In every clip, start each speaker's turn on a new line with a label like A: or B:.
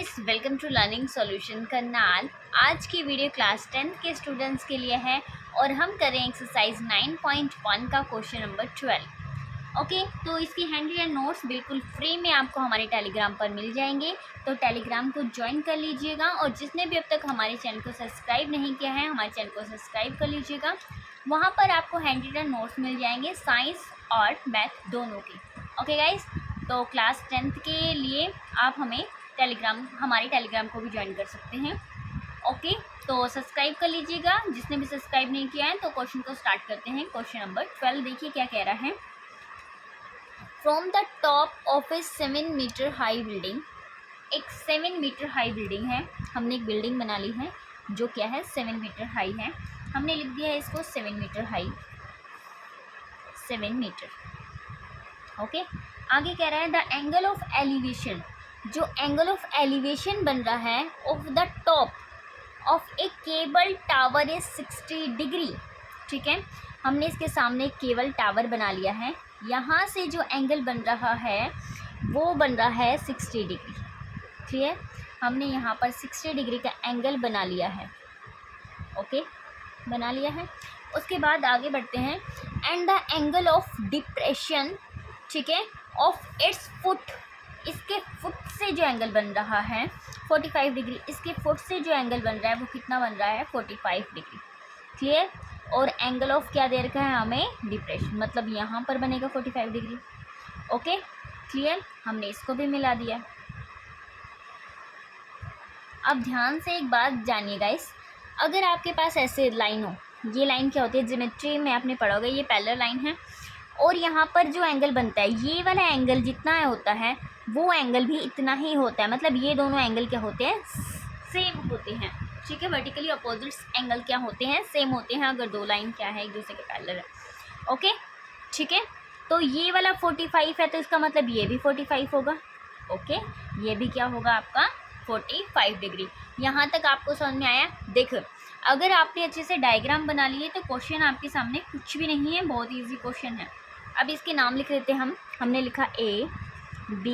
A: Guys, welcome to learning solution Karnal. आज की video class 10th के स्टूडेंट्स के लिए है और हम करें एक्सरसाइज 9.1 का क्वेश्चन नंबर 12। ओके, तो इसकी हैंड रिटन नोट्स बिल्कुल फ्री में आपको हमारे टेलीग्राम पर मिल जाएंगे, तो टेलीग्राम को ज्वाइन कर लीजिएगा। और जिसने भी अब तक हमारे चैनल को सब्सक्राइब नहीं किया है, हमारे चैनल को सब्सक्राइब कर लीजिएगा। वहाँ पर आपको हैंड रिटन नोट्स मिल जाएंगे, साइंस और मैथ दोनों के। ओके गाइस, तो क्लास 10th के लिए आप हमारे टेलीग्राम को भी ज्वाइन कर सकते हैं। ओके, तो सब्सक्राइब कर लीजिएगा जिसने भी सब्सक्राइब नहीं किया है। तो क्वेश्चन को स्टार्ट करते हैं। क्वेश्चन नंबर 12 देखिए क्या कह रहा है। From the top of a 7 metre high building, एक 7 मीटर हाई बिल्डिंग है। हमने एक बिल्डिंग बना ली है जो क्या है 7 मीटर हाई है। हमने लिख दिया है इसको 7 मीटर हाई, 7 मीटर। ओके, आगे कह रहा है द एंगल ऑफ एलिवेशन, जो एंगल ऑफ एलिवेशन बन रहा है of the top of A cable tower is 60 degree. ठीक है, हमने इसके सामने एक केबल टावर बना लिया है। यहाँ से जो एंगल बन रहा है वो बन रहा है 60 डिग्री। क्लियर, हमने यहाँ पर 60 डिग्री का एंगल बना लिया है। ओके, बना लिया है। उसके बाद आगे बढ़ते हैं। And the angle of depression, ठीक है, ऑफ इट्स फुट, इसके फुट से जो एंगल बन रहा है 45 डिग्री। इसके फुट से जो एंगल बन रहा है वो कितना बन रहा है 45 डिग्री। क्लियर, और एंगल ऑफ क्या दे रखा है हमें डिप्रेशन, मतलब यहाँ पर बनेगा 45 डिग्री। ओके क्लियर, हमने इसको भी मिला दिया। अब ध्यान से एक बात जानिए गाइस, अगर आपके पास ऐसे लाइन हो, ये लाइन क्या होती है ज्योमेट्री में आपने पढ़ा होगा, ये पैरेलल लाइन है और यहाँ पर जो एंगल बनता है ये वाला एंगल जितना होता है वो एंगल भी इतना ही होता है। मतलब ये दोनों एंगल क्या होते हैं सेम होते हैं। ठीक है, वर्टिकली अपोजिट्स एंगल क्या होते हैं सेम होते हैं अगर दो लाइन क्या है एक दूसरे के पैरेलल है। ओके ठीक है, तो ये वाला 45 है तो इसका मतलब ये भी 45 होगा। ओके, ये भी क्या होगा आपका 45 डिग्री। यहाँ तक आपको समझ में आया। देखो, अगर आपने अच्छे से डायग्राम बना लिए तो क्वेश्चन आपके सामने कुछ भी नहीं है, बहुत ईजी क्वेश्चन है। अब इसके नाम लिख लेते हैं हम। हमने लिखा A B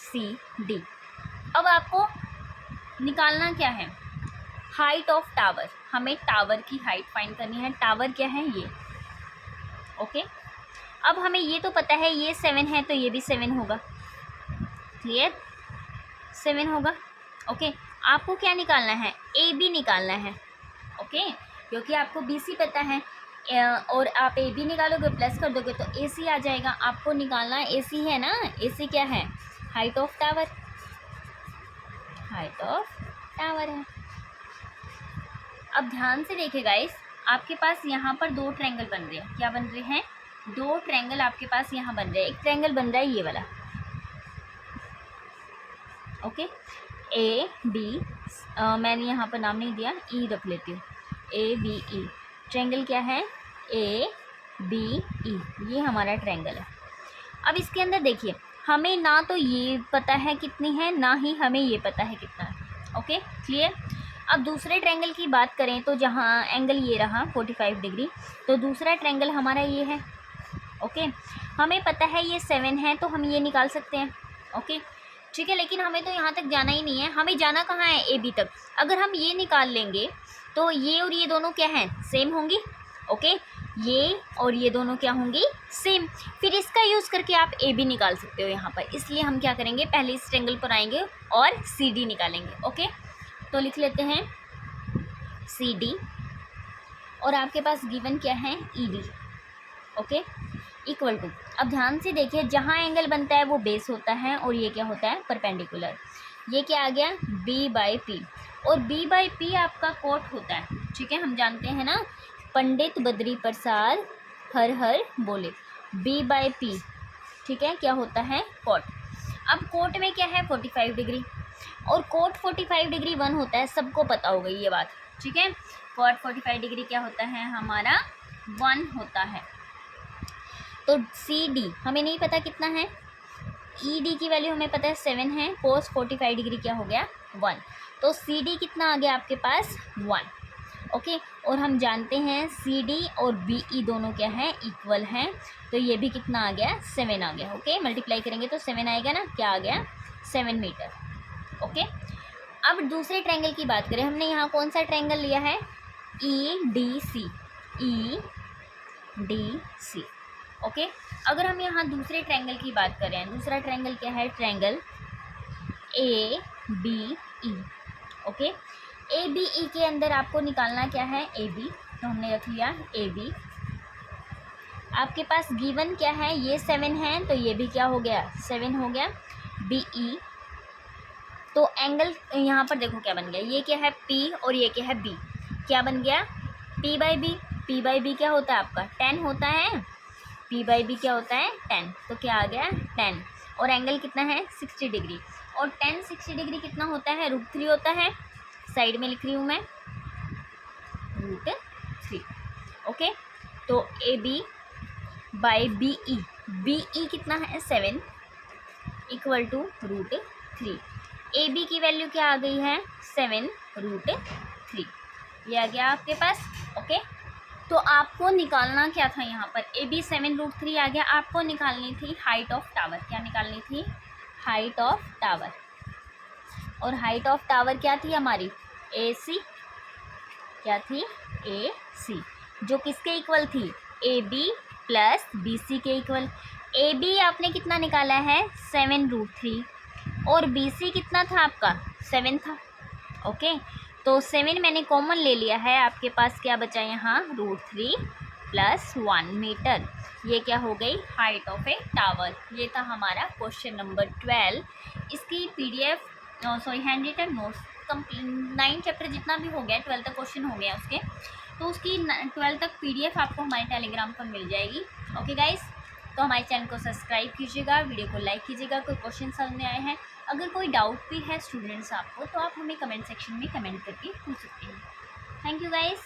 A: C D। अब आपको निकालना क्या है, हाइट ऑफ टावर। हमें टावर की हाइट फाइंड करनी है। टावर क्या है ये। ओके, अब हमें ये तो पता है ये 7 है तो ये भी 7 होगा। क्लियर, 7 होगा। ओके, आपको क्या निकालना है AB निकालना है। ओके, क्योंकि आपको BC पता है और आप AB निकालोगे प्लस कर दोगे तो AC आ जाएगा। आपको निकालना AC है ना। AC क्या है height of tower, height of tower है। अब ध्यान से देखिए गाइस, आपके पास यहाँ पर दो ट्रायंगल बन रहे हैं। क्या बन रहे हैं, दो ट्रायंगल आपके पास यहाँ बन रहे हैं। एक ट्रायंगल बन रहा है ये वाला। ओके, AB मैंने यहाँ पर नाम नहीं दिया, E रख लेती हूँ, ABE। ट्रायंगल क्या है ABE, ये हमारा ट्रायंगल है। अब इसके अंदर देखिए, हमें ना तो ये पता है कितनी है ना ही हमें ये पता है कितना है। Okay clear. अब दूसरे ट्रायंगल की बात करें तो जहाँ एंगल ये रहा 45 डिग्री, तो दूसरा ट्रायंगल हमारा ये है। ओके, हमें पता है ये 7 है तो हम ये निकाल सकते हैं। ओके ठीक है, लेकिन हमें तो यहाँ तक जाना ही नहीं है। हमें जाना कहाँ है AB तक। अगर हम ये निकाल लेंगे तो ये और ये दोनों क्या हैं सेम होंगी। ओके, ये और ये दोनों क्या होंगी सेम। फिर इसका यूज़ करके आप AB निकाल सकते हो यहाँ पर। इसलिए हम क्या करेंगे, पहले इस ट्रायंगल पर आएंगे और CD निकालेंगे। ओके, तो लिख लेते हैं CD और आपके पास गिवन क्या है ED। ओके, इक्वल टू, अब ध्यान से देखिए, जहाँ एंगल बनता है वो बेस होता है और ये क्या होता है परपेंडिकुलर। ये क्या आ गया B/P, और B/P आपका कोट होता है। ठीक है, हम जानते हैं ना, पंडित बद्री प्रसाद हर हर बोले। B/P ठीक है क्या होता है कोट। अब कोट में क्या है 45 डिग्री, और कोट 45 डिग्री 1 होता है, सबको पता होगा ये बात। ठीक है, कोट 45 डिग्री क्या होता है हमारा 1 होता है। तो CD हमें नहीं पता कितना है, ED की वैल्यू हमें पता है 7 है, कोस 45 डिग्री क्या हो गया 1, तो CD कितना आ गया आपके पास 1। ओके, और हम जानते हैं CD और BE दोनों क्या हैं इक्वल हैं, तो ये भी कितना आ गया 7 आ गया। ओके, मल्टीप्लाई करेंगे तो 7 आएगा ना, क्या आ गया 7 मीटर। ओके, अब दूसरे ट्रायंगल की बात करें, हमने यहाँ कौन सा ट्रायंगल लिया है, EDC, EDC। ओके, अगर हम यहाँ दूसरे ट्रायंगल की बात करें, दूसरा ट्रायंगल क्या है, ट्रायंगल ABE। ओके, ABE के अंदर आपको निकालना क्या है, AB, तो हमने रख लिया AB। आपके पास गिवन क्या है, ये 7 है तो ये भी क्या हो गया, 7 हो गया। BE, तो एंगल यहाँ पर देखो क्या बन गया, ये क्या है P और ये क्या है B, क्या बन गया P/B। P/B क्या होता है आपका 10 होता है, P/B क्या होता है 10, तो क्या आ गया 10। और एंगल कितना है 60 डिग्री, और 10 60 डिग्री कितना होता है, √3 होता है। साइड में लिख रही हूँ मैं √3। ओके, तो AB/BE, BE कितना है 7 इक्वल टू √3। AB की वैल्यू क्या आ गई है 7 √3, ये आ गया आपके पास। ओके, तो आपको निकालना क्या था यहाँ पर, AB 7 √3 आ गया। आपको निकालनी थी हाइट ऑफ टावर, क्या निकालनी थी, हाइट ऑफ टावर। और हाइट ऑफ टावर क्या थी हमारी, AC, क्या थी AC, जो किसके इक्वल थी, AB प्लस BC के इक्वल। AB आपने कितना निकाला है 7 √3, और BC कितना था आपका 7 था। ओके, तो 7 मैंने कॉमन ले लिया है, आपके पास क्या बचा यहाँ √3 प्लस 1 मीटर, ये क्या हो गई हाइट ऑफ ए टावर। ये था हमारा क्वेश्चन नंबर 12। इसकी PDF hand written notes complete 9 chapter जितना भी हो गया, 12 तक क्वेश्चन हो गया उसके, तो उसकी 12 तक PDF आपको हमारे टेलीग्राम पर मिल जाएगी। ओके गाइस, तो हमारे चैनल को सब्सक्राइब कीजिएगा, वीडियो को लाइक कीजिएगा। कोई क्वेश्चन समझ में आए हैं, अगर कोई डाउट भी है स्टूडेंट्स आपको, तो आप हमें कमेंट सेक्शन में कमेंट करके पूछ सकते हैं। Thank you guys.